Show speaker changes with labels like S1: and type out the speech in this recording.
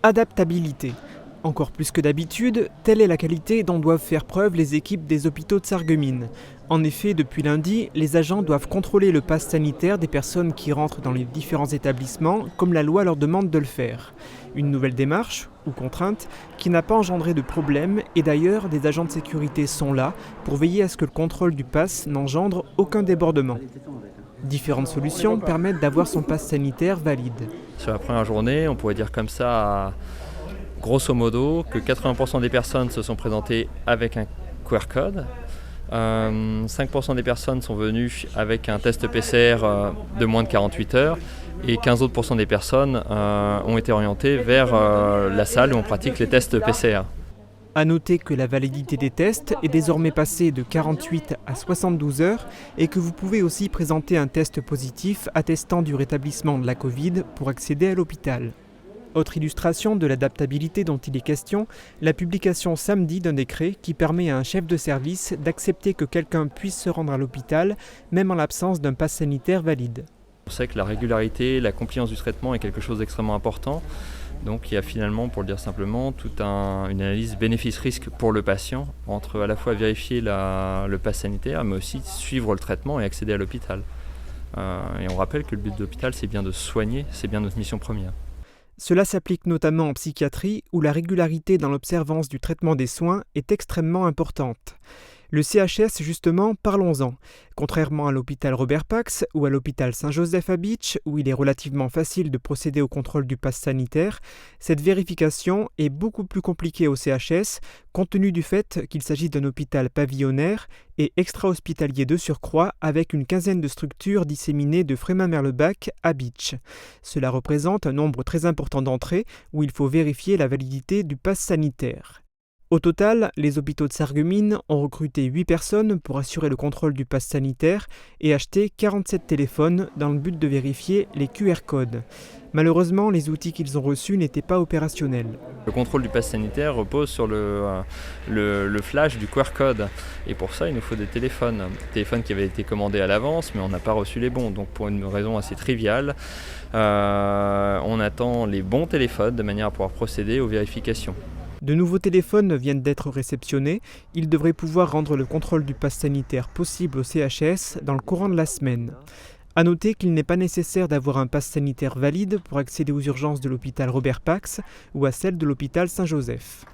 S1: Adaptabilité. Encore plus que d'habitude, telle est la qualité dont doivent faire preuve les équipes des hôpitaux de Sarreguemines. En effet, depuis lundi, les agents doivent contrôler le pass sanitaire des personnes qui rentrent dans les différents établissements, comme la loi leur demande de le faire. Une nouvelle démarche, ou contrainte, qui n'a pas engendré de problème, et d'ailleurs, des agents de sécurité sont là pour veiller à ce que le contrôle du pass n'engendre aucun débordement. Différentes solutions permettent d'avoir son pass sanitaire valide.
S2: Sur la première journée, on pourrait dire comme ça, grosso modo, que 80% des personnes se sont présentées avec un QR code. 5% des personnes sont venues avec un test PCR de moins de 48 heures et 15 autres % des personnes ont été orientées vers la salle où on pratique les tests PCR.
S1: A noter que la validité des tests est désormais passée de 48 à 72 heures et que vous pouvez aussi présenter un test positif attestant du rétablissement de la Covid pour accéder à l'hôpital. Autre illustration de l'adaptabilité dont il est question, la publication samedi d'un décret qui permet à un chef de service d'accepter que quelqu'un puisse se rendre à l'hôpital, même en l'absence d'un pass sanitaire valide.
S2: On sait que la régularité, la compliance du traitement est quelque chose d'extrêmement important. Donc il y a finalement, pour le dire simplement, toute une analyse bénéfice-risque pour le patient, entre à la fois vérifier le pass sanitaire, mais aussi suivre le traitement et accéder à l'hôpital. Et on rappelle que le but de l'hôpital, c'est bien de soigner, c'est bien notre mission première.
S1: Cela s'applique notamment en psychiatrie, où la régularité dans l'observance du traitement des soins est extrêmement importante. Le CHS, justement, parlons-en. Contrairement à l'hôpital Robert Pax ou à l'hôpital Saint-Joseph à Bitche, où il est relativement facile de procéder au contrôle du pass sanitaire, cette vérification est beaucoup plus compliquée au CHS, compte tenu du fait qu'il s'agit d'un hôpital pavillonnaire et extra-hospitalier de surcroît, avec une quinzaine de structures disséminées de Frémin-Merlebach à Bitche. Cela représente un nombre très important d'entrées où il faut vérifier la validité du pass sanitaire. Au total, les hôpitaux de Sarreguemines ont recruté 8 personnes pour assurer le contrôle du pass sanitaire et acheté 47 téléphones dans le but de vérifier les QR codes. Malheureusement, les outils qu'ils ont reçus n'étaient pas opérationnels.
S2: Le contrôle du pass sanitaire repose sur le flash du QR code. Et pour ça, il nous faut des téléphones. Des téléphones qui avaient été commandés à l'avance, mais on n'a pas reçu les bons. Donc pour une raison assez triviale, on attend les bons téléphones de manière à pouvoir procéder aux vérifications.
S1: De nouveaux téléphones viennent d'être réceptionnés. Ils devraient pouvoir rendre le contrôle du pass sanitaire possible au CHS dans le courant de la semaine. A noter qu'il n'est pas nécessaire d'avoir un pass sanitaire valide pour accéder aux urgences de l'hôpital Robert Pax ou à celles de l'hôpital Saint-Joseph.